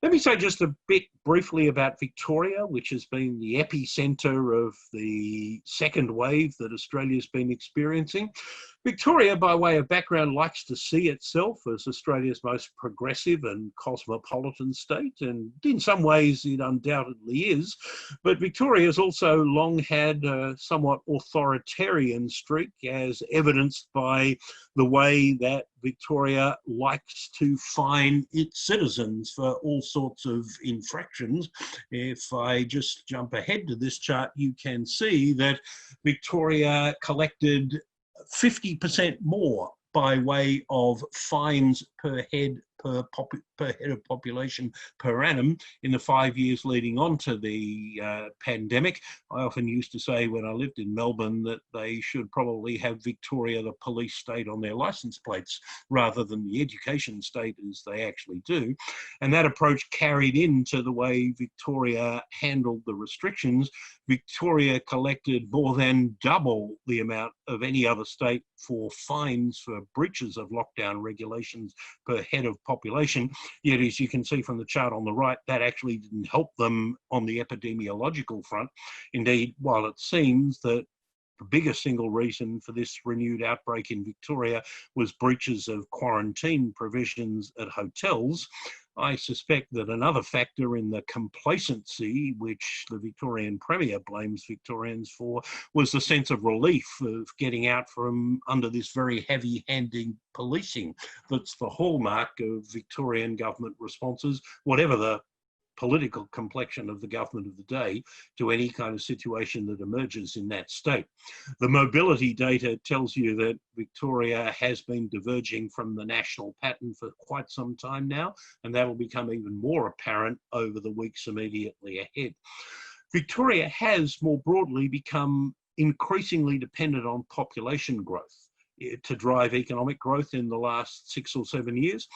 Let me say just a bit briefly about Victoria, which has been the epicentre of the second wave that Australia's been experiencing. Victoria, by way of background, likes to see itself as Australia's most progressive and cosmopolitan state, and in some ways it undoubtedly is. But Victoria has also long had a somewhat authoritarian streak, as evidenced by the way that Victoria likes to fine its citizens for all sorts of infractions. If I just jump ahead to this chart, you can see that Victoria collected 50% more by way of fines per head of population per annum in the 5 years leading on to the pandemic. I often used to say when I lived in Melbourne that they should probably have Victoria, the police state, on their licence plates rather than the education state as they actually do. And that approach carried into the way Victoria handled the restrictions. Victoria collected more than double the amount of any other state for fines for breaches of lockdown regulations per head of population. Yet, as you can see from the chart on the right, that actually didn't help them on the epidemiological front. Indeed, while it seems that the biggest single reason for this renewed outbreak in Victoria was breaches of quarantine provisions at hotels, I suspect that another factor in the complacency which the Victorian Premier blames Victorians for was the sense of relief of getting out from under this very heavy-handed policing that's the hallmark of Victorian government responses, whatever the political complexion of the government of the day, to any kind of situation that emerges in that state. The mobility data tells you that Victoria has been diverging from the national pattern for quite some time now, and that will become even more apparent over the weeks immediately ahead. Victoria has more broadly become increasingly dependent on population growth to drive economic growth in the last 6 or 7 years,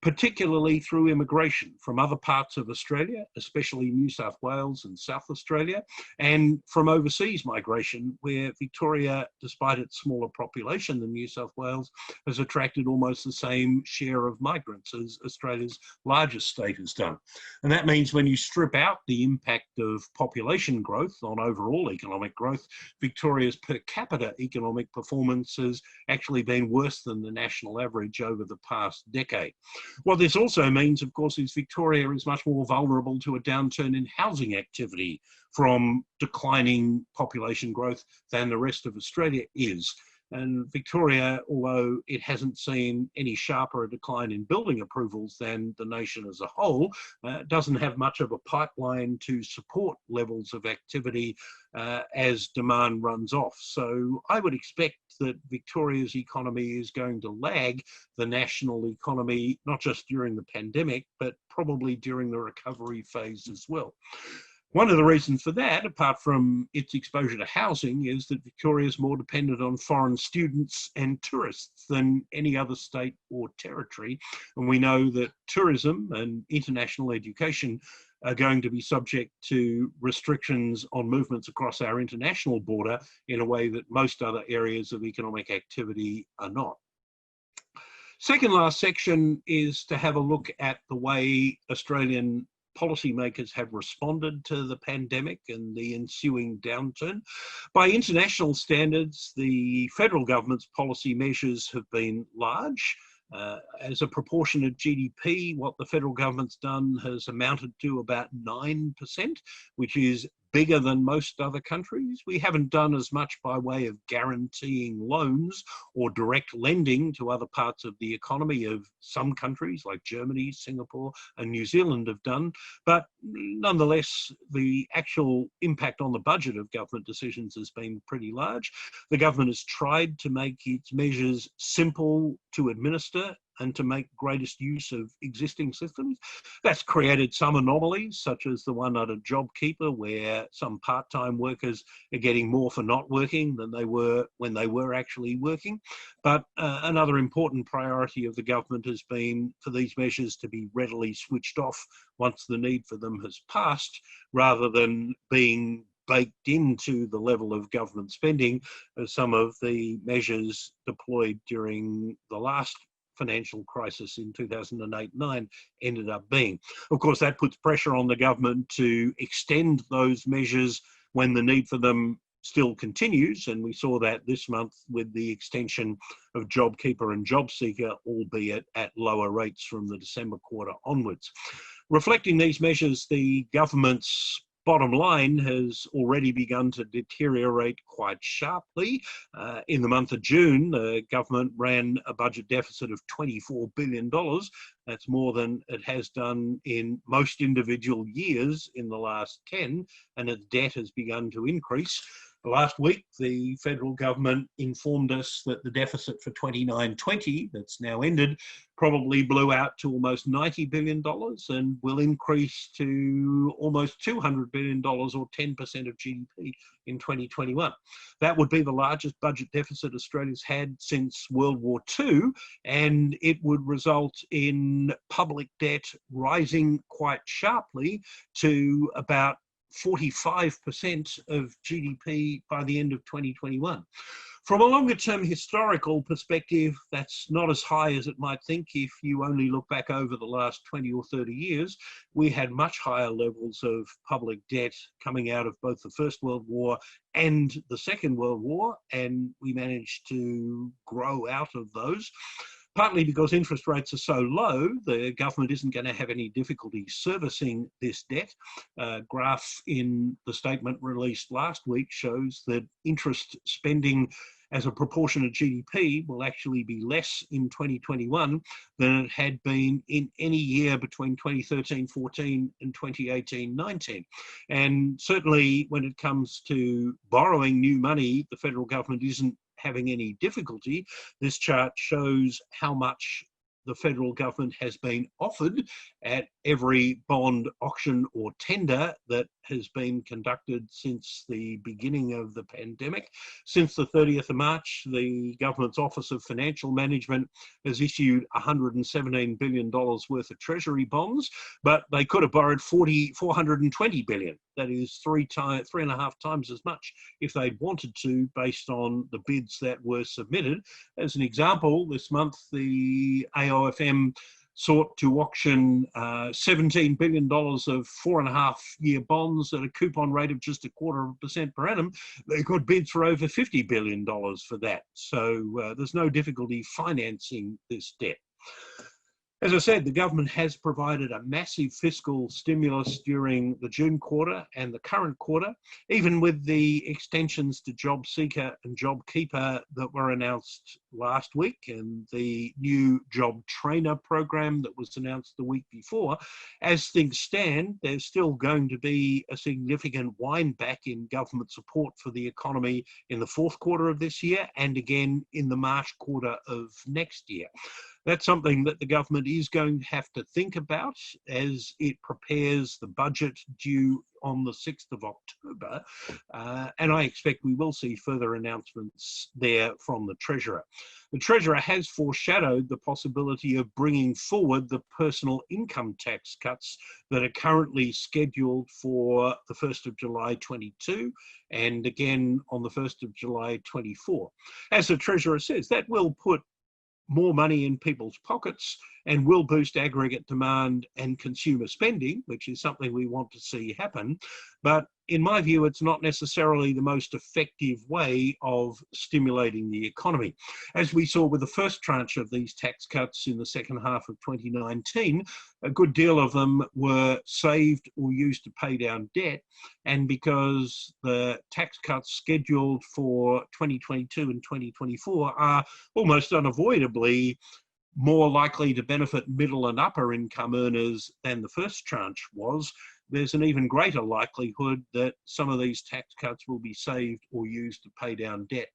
particularly through immigration from other parts of Australia, especially New South Wales and South Australia, and from overseas migration, where Victoria, despite its smaller population than New South Wales, has attracted almost the same share of migrants as Australia's largest state has done. And that means when you strip out the impact of population growth on overall economic growth, Victoria's per capita economic performance has actually been worse than the national average over the past decade. What this also means, of course, is Victoria is much more vulnerable to a downturn in housing activity from declining population growth than the rest of Australia is. And Victoria, although it hasn't seen any sharper a decline in building approvals than the nation as a whole, doesn't have much of a pipeline to support levels of activity as demand runs off. So I would expect that Victoria's economy is going to lag the national economy, not just during the pandemic, but probably during the recovery phase as well. One of the reasons for that, apart from its exposure to housing, is that Victoria is more dependent on foreign students and tourists than any other state or territory. And we know that tourism and international education are going to be subject to restrictions on movements across our international border in a way that most other areas of economic activity are not. Second last section is to have a look at the way Australian policymakers have responded to the pandemic and the ensuing downturn. By international standards, the federal government's policy measures have been large. As a proportion of GDP, what the federal government's done has amounted to about 9%, which is bigger than most other countries. We haven't done as much by way of guaranteeing loans or direct lending to other parts of the economy of some countries like Germany, Singapore, and New Zealand have done. But nonetheless, the actual impact on the budget of government decisions has been pretty large. The government has tried to make its measures simple to administer and to make greatest use of existing systems. That's created some anomalies, such as the one under JobKeeper, where some part-time workers are getting more for not working than they were when they were actually working. But another important priority of the government has been for these measures to be readily switched off once the need for them has passed, rather than being baked into the level of government spending as some of the measures deployed during the last financial crisis in 2008-9 ended up being. Of course, that puts pressure on the government to extend those measures when the need for them still continues, and we saw that this month with the extension of JobKeeper and JobSeeker, albeit at lower rates from the December quarter onwards. Reflecting these measures, the government's bottom line has already begun to deteriorate quite sharply. In the month of June, the government ran a budget deficit of $24 billion. That's more than it has done in most individual years in the last 10, and its debt has begun to increase. Last week, the federal government informed us that the deficit for 29-20, that's now ended, probably blew out to almost $90 billion and will increase to almost $200 billion or 10% of GDP in 2021. That would be the largest budget deficit Australia's had since World War II, and it would result in public debt rising quite sharply to about 45% of GDP by the end of 2021. From a longer term historical perspective, that's not as high as it might think. If you only look back over the last 20 or 30 years, we had much higher levels of public debt coming out of both the First World War and the Second World War, and we managed to grow out of those. Partly because interest rates are so low, the government isn't going to have any difficulty servicing this debt. A graph in the statement released last week shows that interest spending as a proportion of GDP will actually be less in 2021 than it had been in any year between 2013-14 and 2018-19. And certainly when it comes to borrowing new money, the federal government isn't having any difficulty. This chart shows how much the federal government has been offered at every bond auction or tender that has been conducted since the beginning of the pandemic. Since the 30th of March, the government's Office of Financial Management has issued $117 billion worth of Treasury bonds, but they could have borrowed $420 billion. That is 3.5 times as much if they'd wanted to, based on the bids that were submitted. As an example, this month the AOFM sought to auction $17 billion of 4.5-year bonds at a coupon rate of just 0.25% per annum. They got bids for over $50 billion for that. So there's no difficulty financing this debt. As I said, the government has provided a massive fiscal stimulus during the June quarter and the current quarter, even with the extensions to JobSeeker and JobKeeper that were announced last week and the new Job Trainer program that was announced the week before. As things stand, there's still going to be a significant wind back in government support for the economy in the fourth quarter of this year and again in the March quarter of next year. That's something that the government is going to have to think about as it prepares the budget due on the 6th of October. And I expect we will see further announcements there from the Treasurer. The Treasurer has foreshadowed the possibility of bringing forward the personal income tax cuts that are currently scheduled for the 1st of July 22 and again on the 1st of July 24. As the Treasurer says, that will put more money in people's pockets and will boost aggregate demand and consumer spending, which is something we want to see happen. But in my view, it's not necessarily the most effective way of stimulating the economy. As we saw with the first tranche of these tax cuts in the second half of 2019, a good deal of them were saved or used to pay down debt. And because the tax cuts scheduled for 2022 and 2024 are almost unavoidably more likely to benefit middle and upper income earners than the first tranche was, there's an even greater likelihood that some of these tax cuts will be saved or used to pay down debt.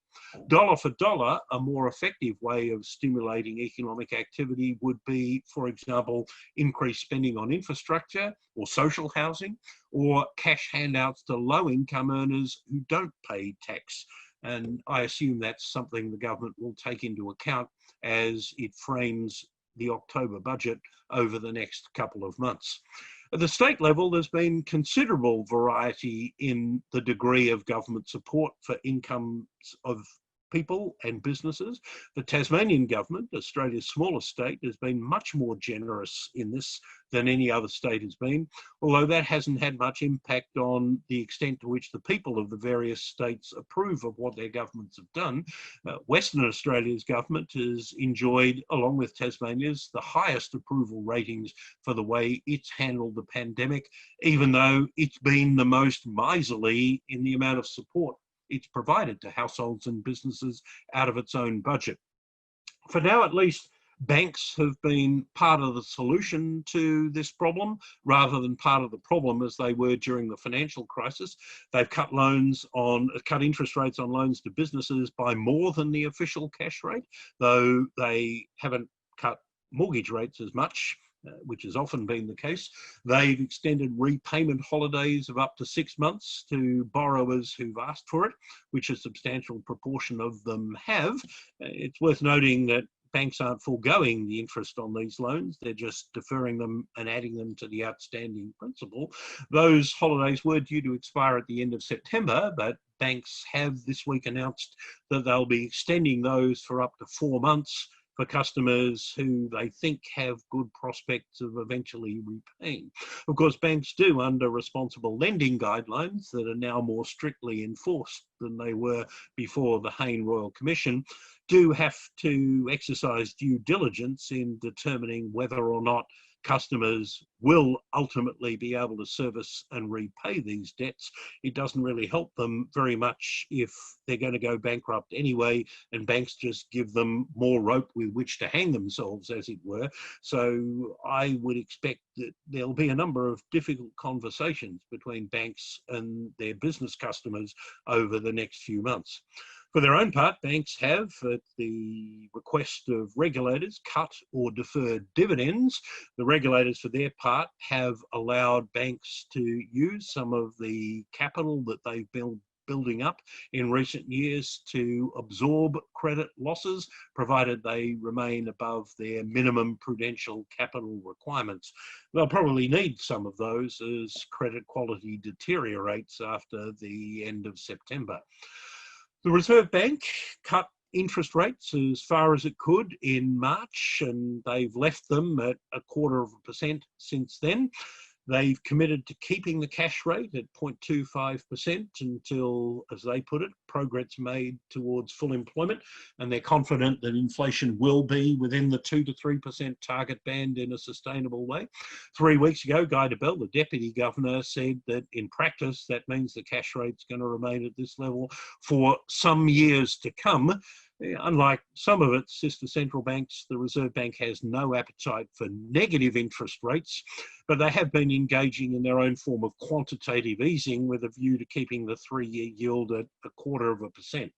Dollar for dollar, a more effective way of stimulating economic activity would be, for example, increased spending on infrastructure or social housing, or cash handouts to low-income earners who don't pay tax. And I assume that's something the government will take into account as it frames the October budget over the next couple of months. At the state level, there's been considerable variety in the degree of government support for incomes of people and businesses. The Tasmanian government, Australia's smallest state, has been much more generous in this than any other state has been, although that hasn't had much impact on the extent to which the people of the various states approve of what their governments have done. Western Australia's government has enjoyed, along with Tasmania's, the highest approval ratings for the way it's handled the pandemic, even though it's been the most miserly in the amount of support it's provided to households and businesses out of its own budget. For now, at least, banks have been part of the solution to this problem rather than part of the problem as they were during the financial crisis. They've cut interest rates on loans to businesses by more than the official cash rate, though they haven't cut mortgage rates as much, which has often been the case. They've extended repayment holidays of up to 6 months to borrowers who've asked for it, which a substantial proportion of them have. It's worth noting that banks aren't foregoing the interest on these loans, they're just deferring them and adding them to the outstanding principal. Those holidays were due to expire at the end of September, but banks have this week announced that they'll be extending those for up to 4 months for customers who they think have good prospects of eventually repaying. Of course, banks do, under responsible lending guidelines that are now more strictly enforced than they were before the Hayne Royal Commission, do have to exercise due diligence in determining whether or not customers will ultimately be able to service and repay these debts. It doesn't really help them very much if they're going to go bankrupt anyway, and banks just give them more rope with which to hang themselves, as it were. So I would expect that there'll be a number of difficult conversations between banks and their business customers over the next few months. For their own part, banks have, at the request of regulators, cut or deferred dividends. The regulators, for their part, have allowed banks to use some of the capital that they've been building up in recent years to absorb credit losses, provided they remain above their minimum prudential capital requirements. They'll probably need some of those as credit quality deteriorates after the end of September. The Reserve Bank cut interest rates as far as it could in March, and they've left them at 0.25% since then. They've committed to keeping the cash rate at 0.25% until, as they put it, progress made towards full employment, and they're confident that inflation will be within the 2 to 3% target band in a sustainable way. 3 weeks ago, Guy Debelle, the Deputy Governor, said that in practice that means the cash rate's going to remain at this level for some years to come. Unlike some of its sister central banks, the Reserve Bank has no appetite for negative interest rates, but they have been engaging in their own form of quantitative easing with a view to keeping the 3-year yield at 0.25%.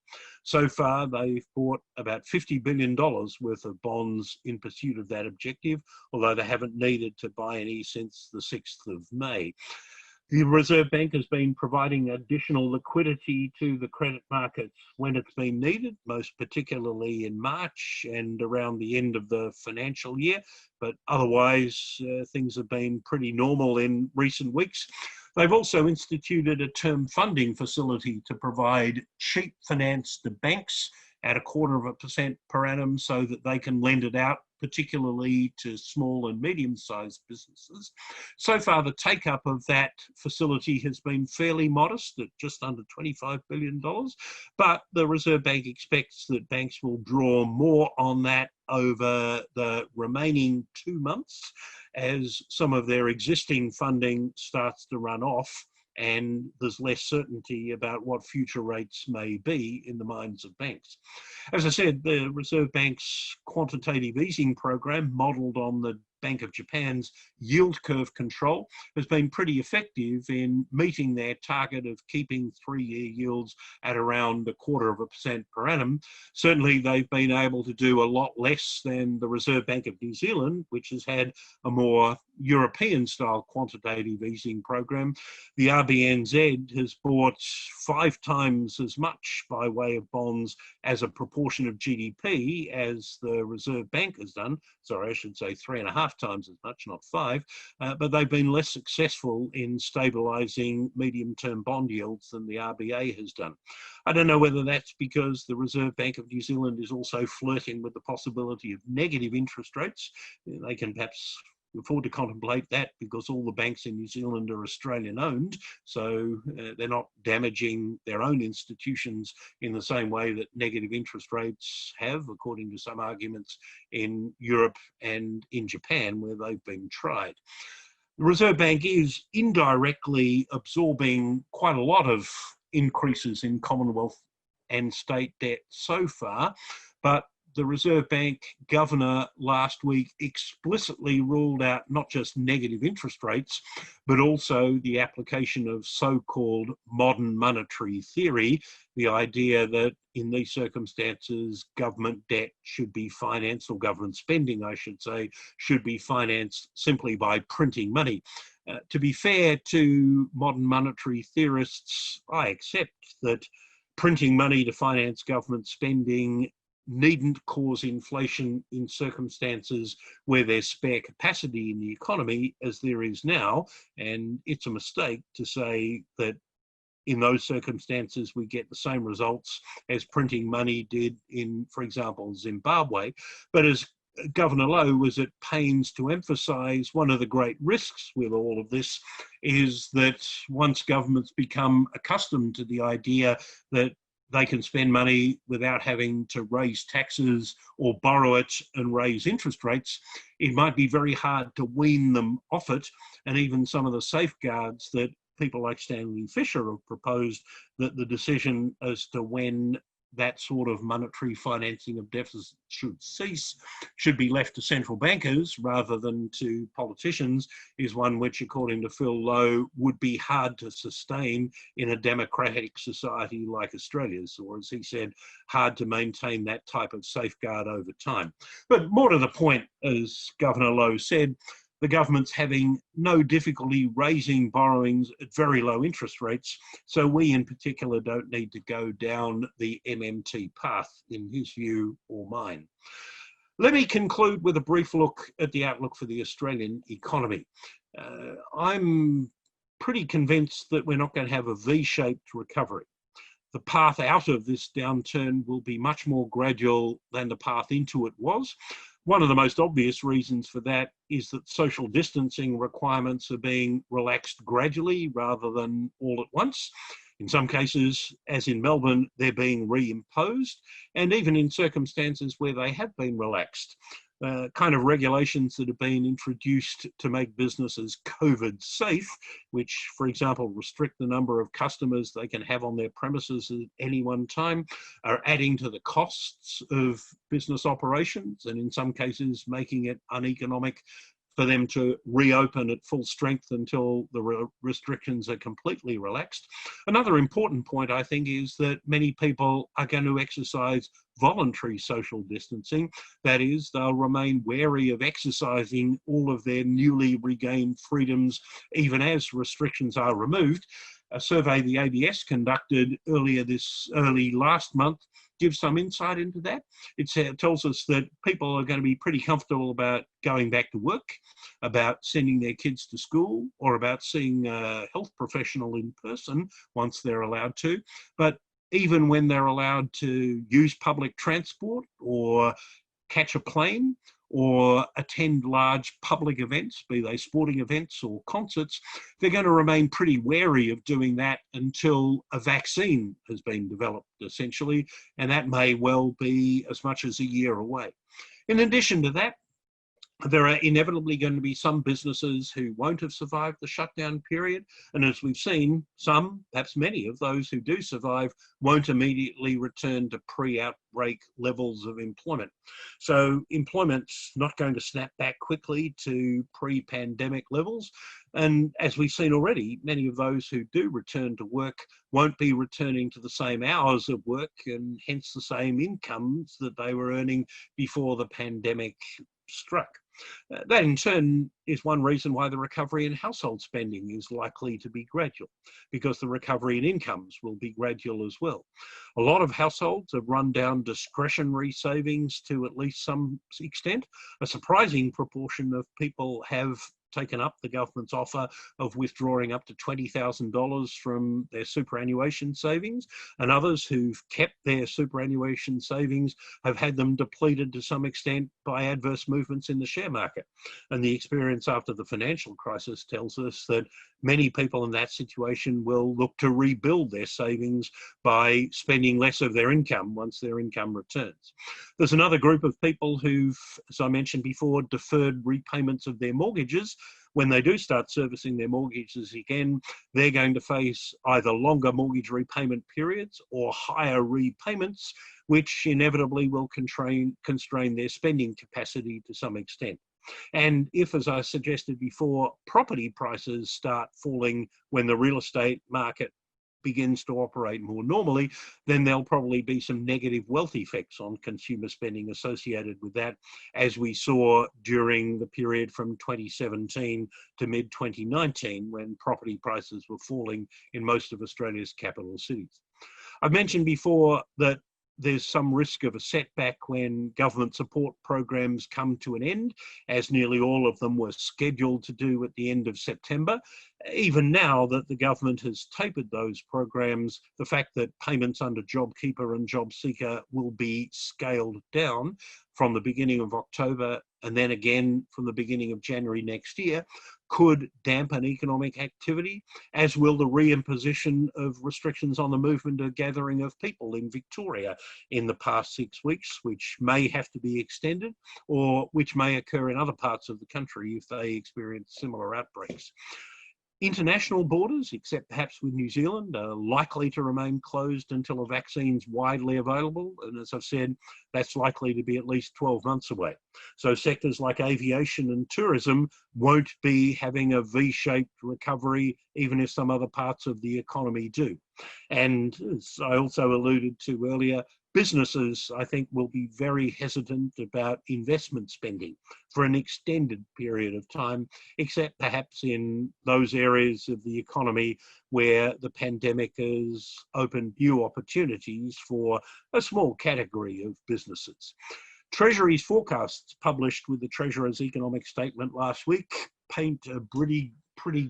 So far, they've bought about $50 billion worth of bonds in pursuit of that objective, although they haven't needed to buy any since the 6th of May. The Reserve Bank has been providing additional liquidity to the credit markets when it's been needed, most particularly in March and around the end of the financial year, but otherwise things have been pretty normal in recent weeks. They've also instituted a term funding facility to provide cheap finance to banks at 0.25% per annum so that they can lend it out, particularly to small and medium-sized businesses. So far, the take-up of that facility has been fairly modest at just under $25 billion, but the Reserve Bank expects that banks will draw more on that over the remaining 2 months as some of their existing funding starts to run off and there's less certainty about what future rates may be in the minds of banks. As I said, the Reserve Bank's quantitative easing program, modelled on the Bank of Japan's yield curve control, has been pretty effective in meeting their target of keeping 3-year yields at around 0.25% per annum. Certainly, they've been able to do a lot less than the Reserve Bank of New Zealand, which has had a more European-style quantitative easing program, the RBNZ has bought 5 times as much by way of bonds as a proportion of GDP as the Reserve Bank has done. Sorry, I should say 3.5 times as much, not 5. But they've been less successful in stabilising medium-term bond yields than the RBA has done. I don't know whether that's because the Reserve Bank of New Zealand is also flirting with the possibility of negative interest rates. They can perhaps afford to contemplate that because all the banks in New Zealand are Australian owned, so they're not damaging their own institutions in the same way that negative interest rates have, according to some arguments in Europe and in Japan, where they've been tried. The Reserve Bank is indirectly absorbing quite a lot of increases in Commonwealth and state debt so far, but the Reserve Bank governor last week explicitly ruled out not just negative interest rates, but also the application of so-called modern monetary theory, the idea that in these circumstances, government debt should be financed, or government spending, I should say, should be financed simply by printing money. To be fair to modern monetary theorists, I accept that printing money to finance government spending needn't cause inflation in circumstances where there's spare capacity in the economy, as there is now. And it's a mistake to say that in those circumstances we get the same results as printing money did in, for example, Zimbabwe. But as Governor Lowe was at pains to emphasise, one of the great risks with all of this is that once governments become accustomed to the idea that they can spend money without having to raise taxes or borrow it and raise interest rates, it might be very hard to wean them off it. And even some of the safeguards that people like Stanley Fischer have proposed, that the decision as to when that sort of monetary financing of deficits should cease should be left to central bankers rather than to politicians, is one which, according to Phil Lowe, would be hard to sustain in a democratic society like Australia's, or as he said, hard to maintain that type of safeguard over time. But more to the point, as Governor Lowe said, the government's having no difficulty raising borrowings at very low interest rates, so we in particular don't need to go down the MMT path, in his view or mine. Let me conclude with a brief look at the outlook for the Australian economy. I'm pretty convinced that we're not going to have a V-shaped recovery. The path out of this downturn will be much more gradual than the path into it was. One of the most obvious reasons for that is that social distancing requirements are being relaxed gradually rather than all at once. In some cases, as in Melbourne, they're being reimposed, and even in circumstances where they have been relaxed. Kind of regulations that have been introduced to make businesses COVID safe, which, for example, restrict the number of customers they can have on their premises at any one time, are adding to the costs of business operations, and in some cases making it uneconomic for them to reopen at full strength until the restrictions are completely relaxed. Another important point, I think, is that many people are going to exercise voluntary social distancing. That is, they'll remain wary of exercising all of their newly regained freedoms, even as restrictions are removed. A survey the ABS conducted early last month gives some insight into that. It tells us that people are going to be pretty comfortable about going back to work, about sending their kids to school, or about seeing a health professional in person once they're allowed to. But even when they're allowed to use public transport or catch a plane or attend large public events, be they sporting events or concerts, they're going to remain pretty wary of doing that until a vaccine has been developed, essentially, and that may well be as much as a year away. In addition to that, there are inevitably going to be some businesses who won't have survived the shutdown period. And as we've seen, some, perhaps many of those who do survive, won't immediately return to pre-outbreak levels of employment. So employment's not going to snap back quickly to pre-pandemic levels. And as we've seen already, many of those who do return to work won't be returning to the same hours of work and hence the same incomes that they were earning before the pandemic struck. That in turn is one reason why the recovery in household spending is likely to be gradual, because the recovery in incomes will be gradual as well. A lot of households have run down discretionary savings to at least some extent. A surprising proportion of people have taken up the government's offer of withdrawing up to $20,000 from their superannuation savings, and others who've kept their superannuation savings have had them depleted to some extent by adverse movements in the share market. And the experience after the financial crisis tells us that many people in that situation will look to rebuild their savings by spending less of their income once their income returns. There's another group of people who've, as I mentioned before, deferred repayments of their mortgages. When they do start servicing their mortgages again, they're going to face either longer mortgage repayment periods or higher repayments, which inevitably will constrain their spending capacity to some extent. And if, as I suggested before, property prices start falling when the real estate market begins to operate more normally, then there'll probably be some negative wealth effects on consumer spending associated with that, as we saw during the period from 2017 to mid-2019, when property prices were falling in most of Australia's capital cities. I've mentioned before that there's some risk of a setback when government support programs come to an end, as nearly all of them were scheduled to do at the end of September. Even now that the government has tapered those programs, the fact that payments under JobKeeper and JobSeeker will be scaled down from the beginning of October and then again from the beginning of January next year could dampen economic activity, as will the reimposition of restrictions on the movement or gathering of people in Victoria in the past 6 weeks, which may have to be extended or which may occur in other parts of the country if they experience similar outbreaks. International borders, except perhaps with New Zealand, are likely to remain closed until a vaccine's widely available. And as I've said, that's likely to be at least 12 months away. So sectors like aviation and tourism won't be having a V-shaped recovery, even if some other parts of the economy do. And as I also alluded to earlier, businesses, I think, will be very hesitant about investment spending for an extended period of time, except perhaps in those areas of the economy where the pandemic has opened new opportunities for a small category of businesses. Treasury's forecasts published with the Treasurer's economic statement last week paint a pretty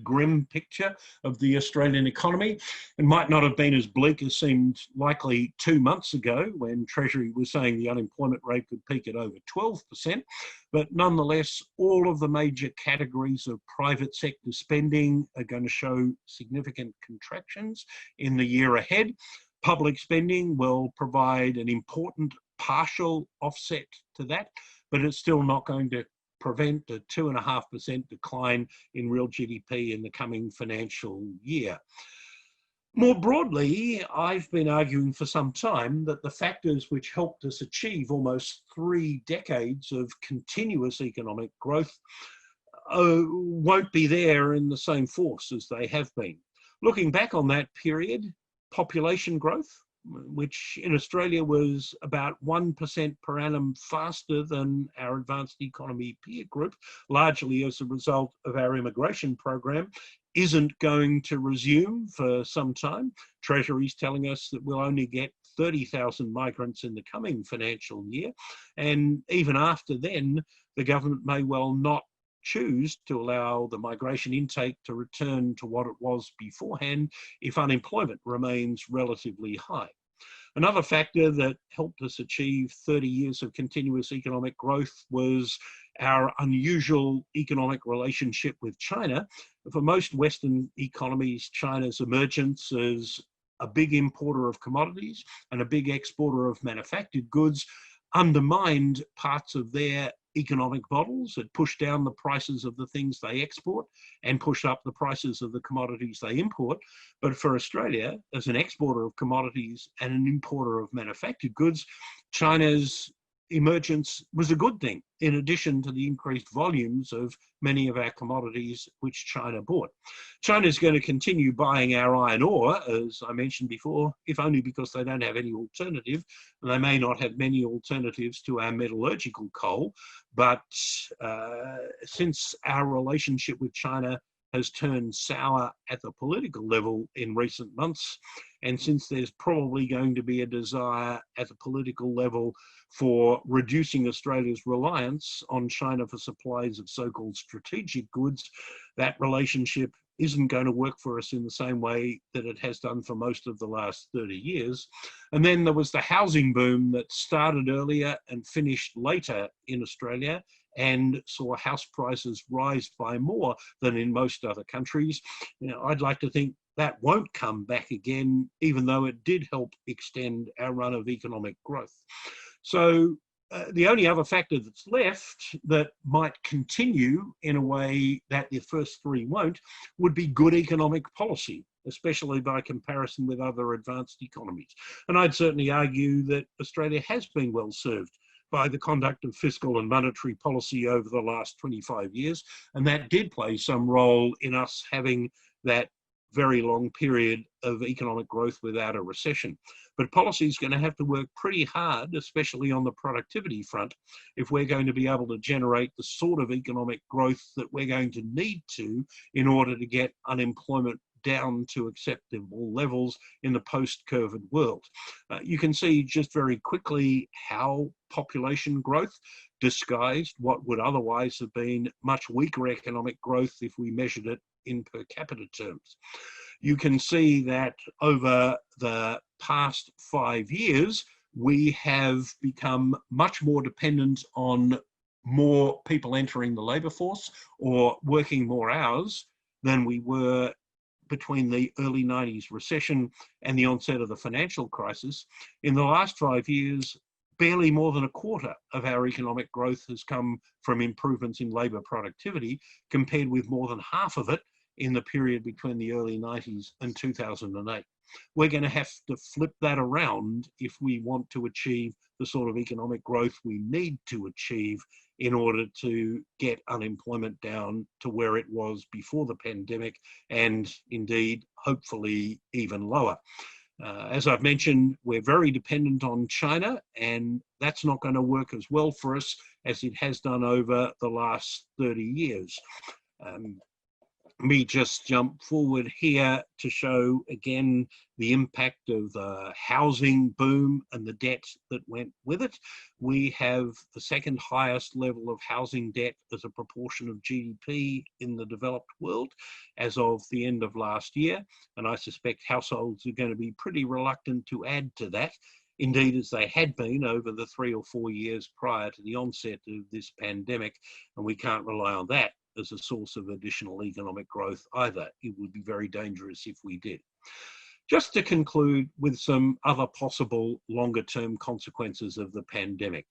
grim picture of the Australian economy. It might not have been as bleak as seemed likely 2 months ago when Treasury was saying the unemployment rate could peak at over 12%, but nonetheless, all of the major categories of private sector spending are going to show significant contractions in the year ahead. Public spending will provide an important partial offset to that, but it's still not going to prevent a 2.5% decline in real GDP in the coming financial year. More broadly, I've been arguing for some time that the factors which helped us achieve almost 3 decades of continuous economic growth won't be there in the same force as they have been. Looking back on that period, population growth, which in Australia was about 1% per annum faster than our advanced economy peer group, largely as a result of our immigration program, isn't going to resume for some time. Treasury's telling us that we'll only get 30,000 migrants in the coming financial year. And even after then, the government may well not choose to allow the migration intake to return to what it was beforehand if unemployment remains relatively high. Another factor that helped us achieve 30 years of continuous economic growth was our unusual economic relationship with China. For most Western economies, China's emergence as a big importer of commodities and a big exporter of manufactured goods undermined parts of their economic models. It pushed down the prices of the things they export and pushed up the prices of the commodities they import. But for Australia, as an exporter of commodities and an importer of manufactured goods, China's emergence was a good thing, in addition to the increased volumes of many of our commodities which China bought. China is going to continue buying our iron ore, as I mentioned before, if only because they don't have any alternative, and they may not have many alternatives to our metallurgical coal. But since our relationship with China has turned sour at the political level in recent months, and since there's probably going to be a desire at the political level for reducing Australia's reliance on China for supplies of so-called strategic goods, that relationship isn't going to work for us in the same way that it has done for most of the last 30 years. And then there was the housing boom that started earlier and finished later in Australia, and saw house prices rise by more than in most other countries. You know, I'd like to think that won't come back again, even though it did help extend our run of economic growth. So the only other factor that's left that might continue in a way that the first three won't would be good economic policy, especially by comparison with other advanced economies. And I'd certainly argue that Australia has been well served by the conduct of fiscal and monetary policy over the last 25 years. And that did play some role in us having that very long period of economic growth without a recession. But policy is going to have to work pretty hard, especially on the productivity front, if we're going to be able to generate the sort of economic growth that we're going to need to in order to get unemployment down to acceptable levels in the post-COVID world. You can see just very quickly how population growth disguised what would otherwise have been much weaker economic growth if we measured it in per capita terms. You can see that over the past 5 years, we have become much more dependent on more people entering the labour force or working more hours than we were between the early 90s recession and the onset of the financial crisis. In the last 5 years, barely more than a quarter of our economic growth has come from improvements in labour productivity, compared with more than half of it in the period between the early 90s and 2008. We're going to have to flip that around if we want to achieve the sort of economic growth we need to achieve in order to get unemployment down to where it was before the pandemic, and indeed, hopefully, even lower. As I've mentioned, we're very dependent on China, and that's not going to work as well for us as it has done over the last 30 years. Me just jump forward here to show again the impact of the housing boom and the debt that went with it. We have the second highest level of housing debt as a proportion of GDP in the developed world as of the end of last year, and I suspect households are going to be pretty reluctant to add to that, indeed as they had been over the 3 or 4 years prior to the onset of this pandemic, and we can't rely on that as a source of additional economic growth either. It would be very dangerous if we did. Just to conclude with some other possible longer-term consequences of the pandemic.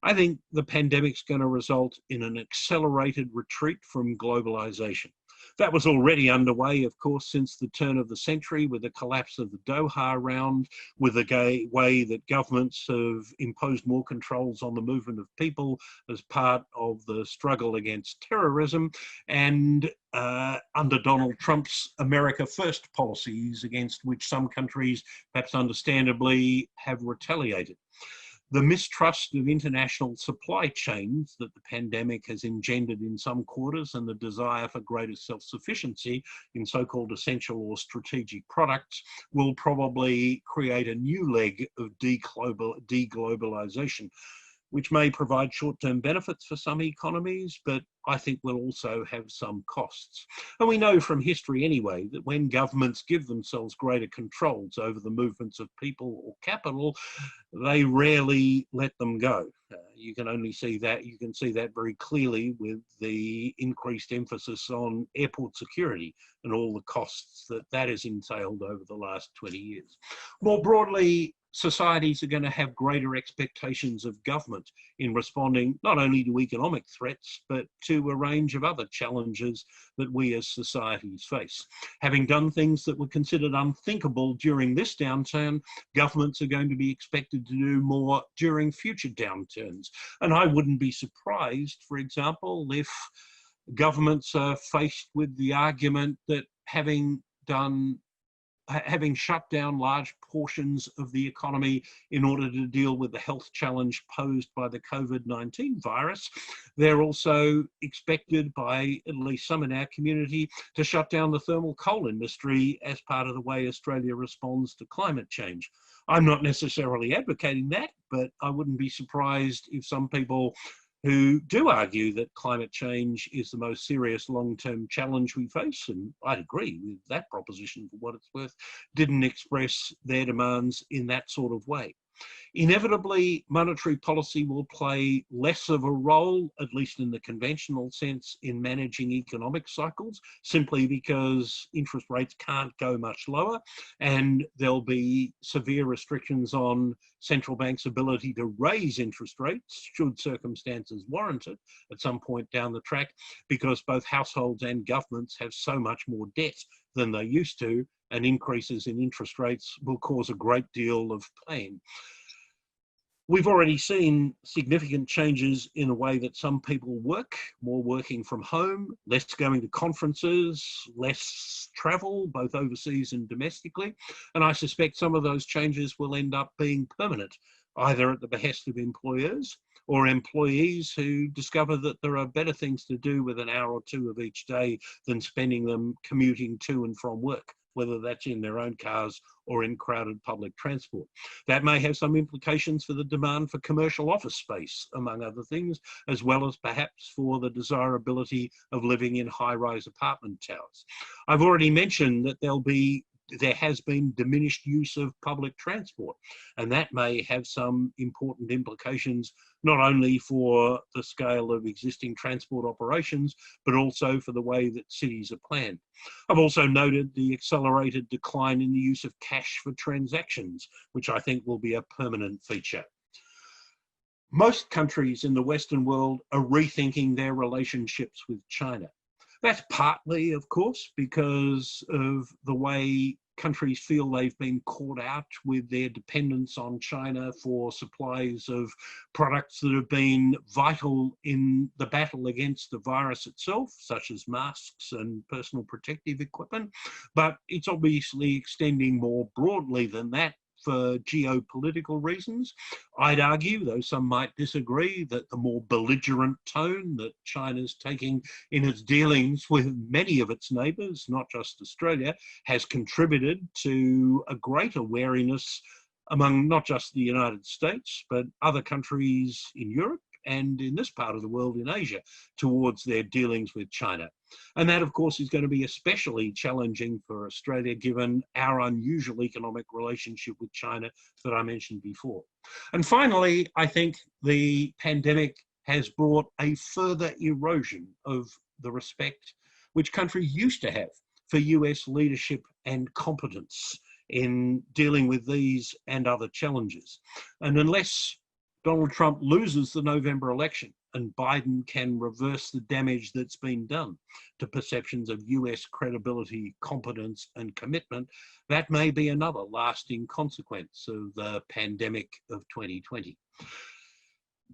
I think the pandemic's going to result in an accelerated retreat from globalization. That was already underway, of course, since the turn of the century with the collapse of the Doha round, with the way that governments have imposed more controls on the movement of people as part of the struggle against terrorism, and under Donald Trump's America First policies, against which some countries, perhaps understandably, have retaliated. The mistrust of international supply chains that the pandemic has engendered in some quarters, and the desire for greater self-sufficiency in so-called essential or strategic products, will probably create a new leg of deglobalization, which may provide short-term benefits for some economies, but I think will also have some costs. And we know from history anyway that when governments give themselves greater controls over the movements of people or capital, they rarely let them go. You can only see that, you can see that very clearly with the increased emphasis on airport security and all the costs that that has entailed over the last 20 years. More broadly, societies are going to have greater expectations of government in responding not only to economic threats, but to a range of other challenges that we as societies face. Having done things that were considered unthinkable during this downturn, governments are going to be expected to do more during future downturns. And I wouldn't be surprised, for example, if governments are faced with the argument that having shut down large portions of the economy in order to deal with the health challenge posed by the COVID-19 virus, they're also expected by at least some in our community to shut down the thermal coal industry as part of the way Australia responds to climate change. I'm not necessarily advocating that, but I wouldn't be surprised if some people who do argue that climate change is the most serious long-term challenge we face, and I'd agree with that proposition for what it's worth, didn't express their demands in that sort of way. Inevitably, monetary policy will play less of a role, at least in the conventional sense, in managing economic cycles, simply because interest rates can't go much lower, and there'll be severe restrictions on central banks' ability to raise interest rates, should circumstances warrant it, at some point down the track, because both households and governments have so much more debt than they used to, and increases in interest rates will cause a great deal of pain. We've already seen significant changes in the way that some people work, more working from home, less going to conferences, less travel, both overseas and domestically. And I suspect some of those changes will end up being permanent, either at the behest of employers or employees who discover that there are better things to do with an hour or two of each day than spending them commuting to and from work, whether that's in their own cars or in crowded public transport. That may have some implications for the demand for commercial office space, among other things, as well as perhaps for the desirability of living in high-rise apartment towers. I've already mentioned that there has been diminished use of public transport, and that may have some important implications, not only for the scale of existing transport operations, but also for the way that cities are planned. I've also noted the accelerated decline in the use of cash for transactions, which I think will be a permanent feature. Most countries in the Western world are rethinking their relationships with China. That's partly, of course, because of the way countries feel they've been caught out with their dependence on China for supplies of products that have been vital in the battle against the virus itself, such as masks and personal protective equipment. But it's obviously extending more broadly than that for geopolitical reasons. I'd argue, though some might disagree, that the more belligerent tone that China's taking in its dealings with many of its neighbours, not just Australia, has contributed to a greater wariness among not just the United States, but other countries in Europe and in this part of the world in Asia towards their dealings with China. And that, of course, is going to be especially challenging for Australia, given our unusual economic relationship with China that I mentioned before. And finally, I think the pandemic has brought a further erosion of the respect which countries used to have for US leadership and competence in dealing with these and other challenges. And unless Donald Trump loses the November election and Biden can reverse the damage that's been done to perceptions of US credibility, competence, and commitment, that may be another lasting consequence of the pandemic of 2020.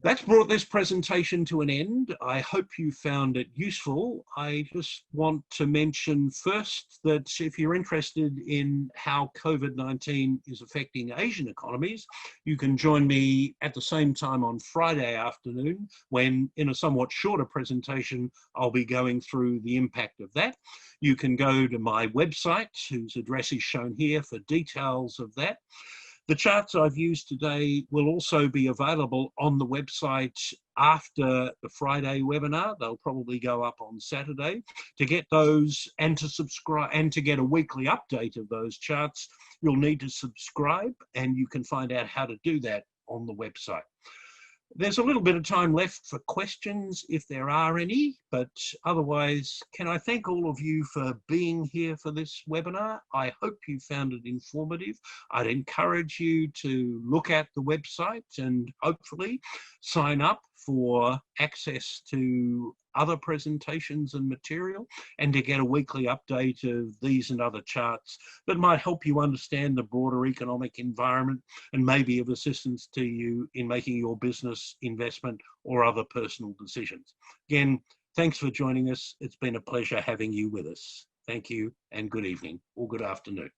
That's brought this presentation to an end. I hope you found it useful. I just want to mention first that if you're interested in how COVID-19 is affecting Asian economies, you can join me at the same time on Friday afternoon when, in a somewhat shorter presentation, I'll be going through the impact of that. You can go to my website, whose address is shown here, for details of that. The charts I've used today will also be available on the website after the Friday webinar. They'll probably go up on Saturday. To get those and to subscribe and to get a weekly update of those charts, you'll need to subscribe, and you can find out how to do that on the website. There's a little bit of time left for questions if there are any, but otherwise, can I thank all of you for being here for this webinar? I hope you found it informative. I'd encourage you to look at the website and hopefully sign up for access to other presentations and material, and to get a weekly update of these and other charts that might help you understand the broader economic environment and maybe of assistance to you in making your business, investment, or other personal decisions. Again, thanks for joining us. It's been a pleasure having you with us. Thank you and good evening or good afternoon.